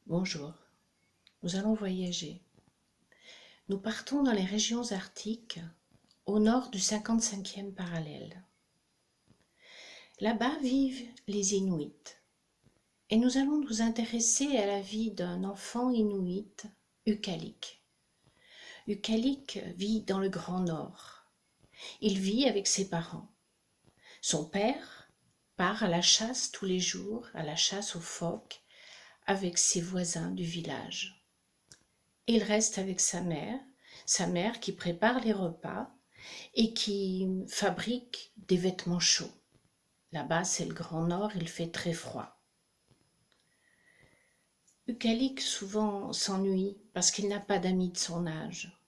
Bonjour, nous allons voyager. Nous partons dans les régions arctiques, au nord du 55e parallèle. Là-bas vivent les Inuits, et nous allons nous intéresser à la vie d'un enfant Inuit, Ukalik. Ukalik vit dans le Grand Nord. Il vit avec ses parents. Son père part à la chasse tous les jours, à la chasse aux phoques, avec ses voisins du village. Il reste avec sa mère qui prépare les repas et qui fabrique des vêtements chauds. Là-bas, c'est le Grand Nord, il fait très froid. Ukalik souvent s'ennuie parce qu'il n'a pas d'amis de son âge.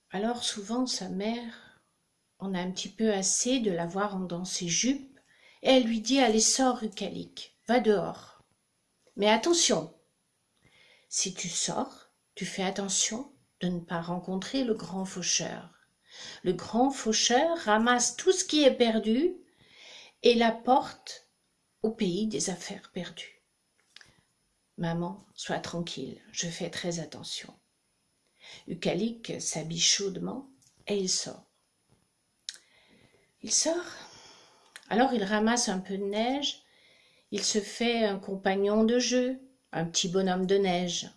Alors souvent sa mère, on a un petit peu assez de la voir dans ses jupes et elle lui dit « Allez, sors Ukalik, va dehors. Mais attention, si tu sors, tu fais attention de ne pas rencontrer le grand faucheur. Le grand faucheur ramasse tout ce qui est perdu et l'apporte au pays des affaires perdues. Maman, sois tranquille, je fais très attention. » Ukalik s'habille chaudement et il sort. Il sort, alors il ramasse un peu de neige, il se fait un compagnon de jeu, un petit bonhomme de neige.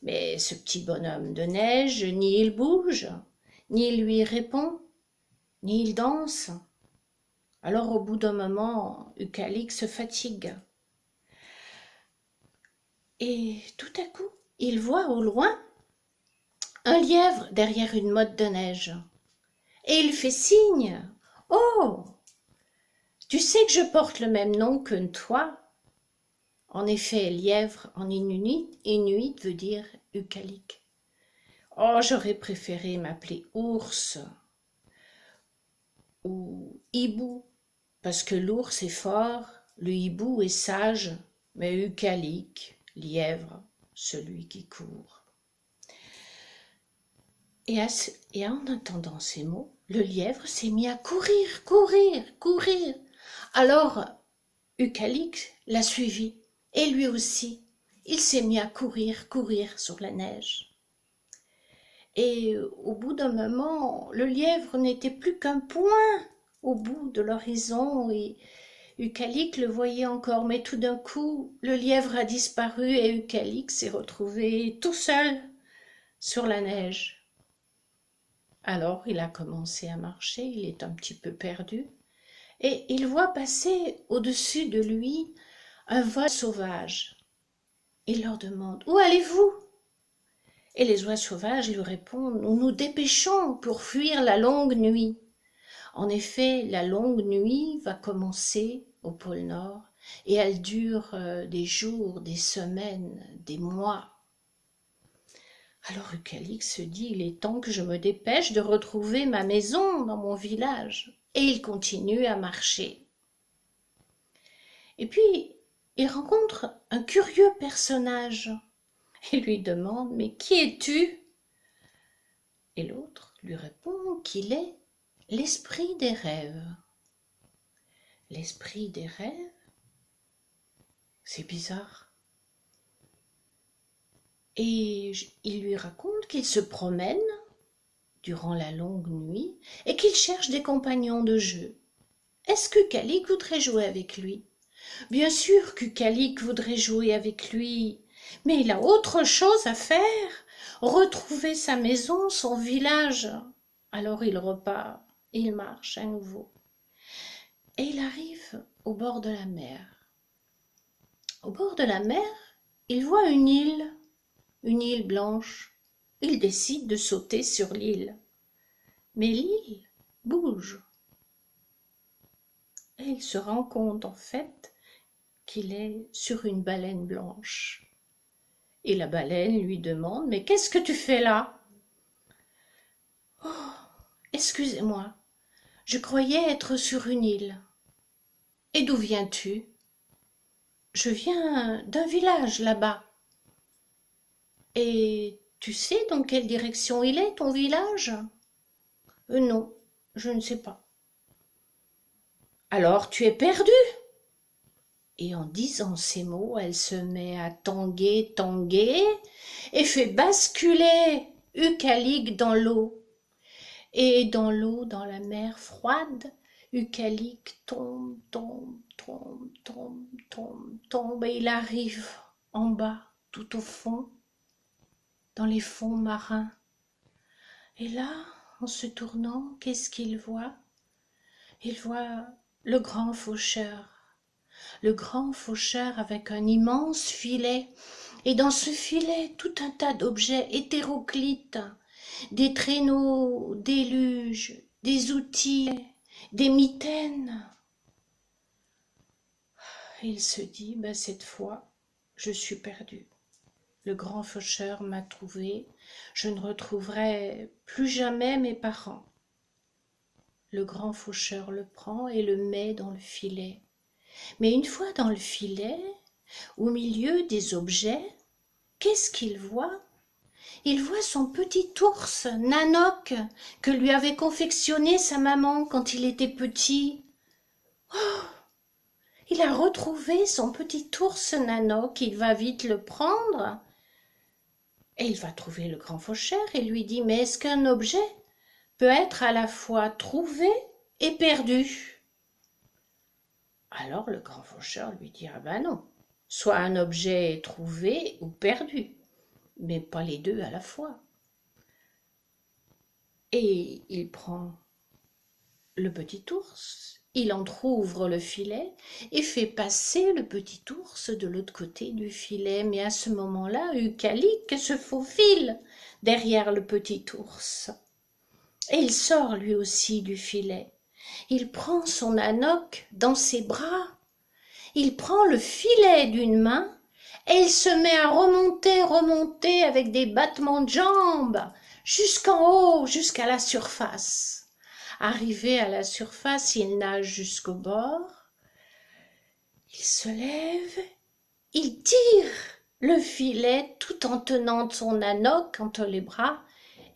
Mais ce petit bonhomme de neige, ni il bouge, ni il lui répond, ni il danse. Alors au bout d'un moment, Ukalik se fatigue. Et tout à coup, il voit au loin un lièvre derrière une motte de neige. Et il fait signe. « Oh, tu sais que je porte le même nom que toi ?» En effet, lièvre en inuit veut dire Ukalik. « Oh, j'aurais préféré m'appeler ours ou hibou, parce que l'ours est fort, le hibou est sage, mais Ukalik, lièvre, celui qui court. » Et en entendant ces mots, le lièvre s'est mis à courir, courir, courir. Alors Ukalik l'a suivi, et lui aussi, il s'est mis à courir, courir sur la neige. Et au bout d'un moment, le lièvre n'était plus qu'un point au bout de l'horizon, et Ukalik le voyait encore, mais tout d'un coup, le lièvre a disparu et Ukalik s'est retrouvé tout seul sur la neige. Alors il a commencé à marcher, il est un petit peu perdu, et il voit passer au-dessus de lui un vol sauvage. Il leur demande « Où allez-vous » Et les oies sauvages lui répondent « Nous nous dépêchons pour fuir la longue nuit. » En effet, la longue nuit va commencer au pôle Nord et elle dure des jours, des semaines, des mois. Alors Ukalik se dit « Il est temps que je me dépêche de retrouver ma maison dans mon village. » Et il continue à marcher. Et puis, il rencontre un curieux personnage. Il lui demande « Mais qui es-tu » Et l'autre lui répond qu'il est l'esprit des rêves. L'esprit des rêves? C'est bizarre. Et il lui raconte qu'il se promène durant la longue nuit et qu'il cherche des compagnons de jeu. Est-ce qu'Ukalik voudrait jouer avec lui? Bien sûr qu'Ukalik voudrait jouer avec lui, mais il a autre chose à faire, retrouver sa maison, son village. Alors il repart, il marche à nouveau. Et il arrive au bord de la mer. Au bord de la mer, il voit une île blanche. Il décide de sauter sur l'île. Mais l'île bouge. Et il se rend compte en fait qu'il est sur une baleine blanche. Et la baleine lui demande « Mais qu'est-ce que tu fais là ?»« Oh, excusez-moi, je croyais être sur une île. »« Et d'où viens-tu ?»« Je viens d'un village là-bas. »« Et tu sais dans quelle direction il est, ton village ?»« Non, je ne sais pas. »« Alors tu es perdu ?» Et en disant ces mots, elle se met à tanguer, tanguer, et fait basculer Ucalique dans l'eau. Et dans l'eau, dans la mer froide, Ucalique tombe, tombe, tombe, tombe, tombe, tombe, et il arrive en bas, tout au fond, dans les fonds marins. Et là, en se tournant, qu'est-ce qu'il voit? Il voit le grand faucheur avec un immense filet, et dans ce filet tout un tas d'objets hétéroclites, des traîneaux, des luges, des outils, des mitaines. Et il se dit, cette fois, je suis perdu. Le grand faucheur m'a trouvé, je ne retrouverai plus jamais mes parents. Le grand faucheur le prend et le met dans le filet. Mais une fois dans le filet, au milieu des objets, qu'est-ce qu'il voit? Il voit son petit ours, Nanoc, que lui avait confectionné sa maman quand il était petit. Oh, il a retrouvé son petit ours Nanoc, il va vite le prendre. Et il va trouver le grand faucheur et lui dit, mais est-ce qu'un objet peut être à la fois trouvé et perdu? Alors le grand faucheur lui dit, ah ben non, soit un objet est trouvé ou perdu, mais pas les deux à la fois. Et il prend le petit ours, il entr'ouvre le filet et fait passer le petit ours de l'autre côté du filet. Mais à ce moment-là, Ucalique se faufile derrière le petit ours. Et il sort lui aussi du filet. Il prend son Nanoc dans ses bras. Il prend le filet d'une main et il se met à remonter avec des battements de jambes jusqu'en haut, jusqu'à la surface. Arrivé à la surface, il nage jusqu'au bord. Il se lève, il tire le filet tout en tenant son Nanoc entre les bras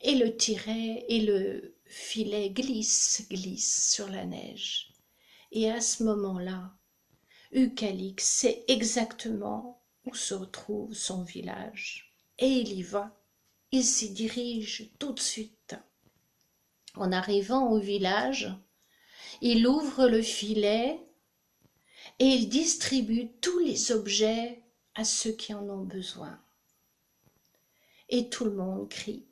et le tiret et le filet glisse sur la neige. Et à ce moment-là, Ucalique sait exactement où se trouve son village. Et il y va, il s'y dirige tout de suite. En arrivant au village, il ouvre le filet et il distribue tous les objets à ceux qui en ont besoin. Et tout le monde crie,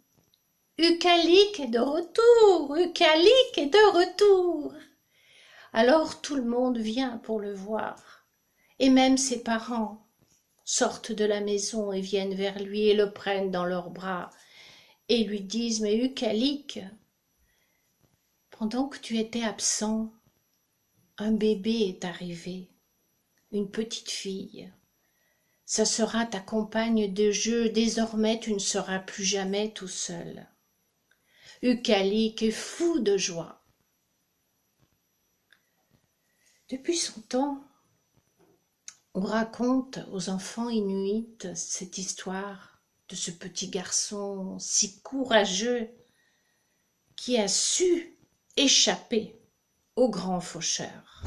Ucalique est de retour, Ucalique est de retour. Alors tout le monde vient pour le voir, et même ses parents sortent de la maison et viennent vers lui et le prennent dans leurs bras et lui disent, mais Ucalique, pendant que tu étais absent, un bébé est arrivé, une petite fille. Ça sera ta compagne de jeu, désormais tu ne seras plus jamais tout seul. Ucalique est fou de joie. Depuis son temps, on raconte aux enfants inuits cette histoire de ce petit garçon si courageux qui a su échapper au grand faucheur.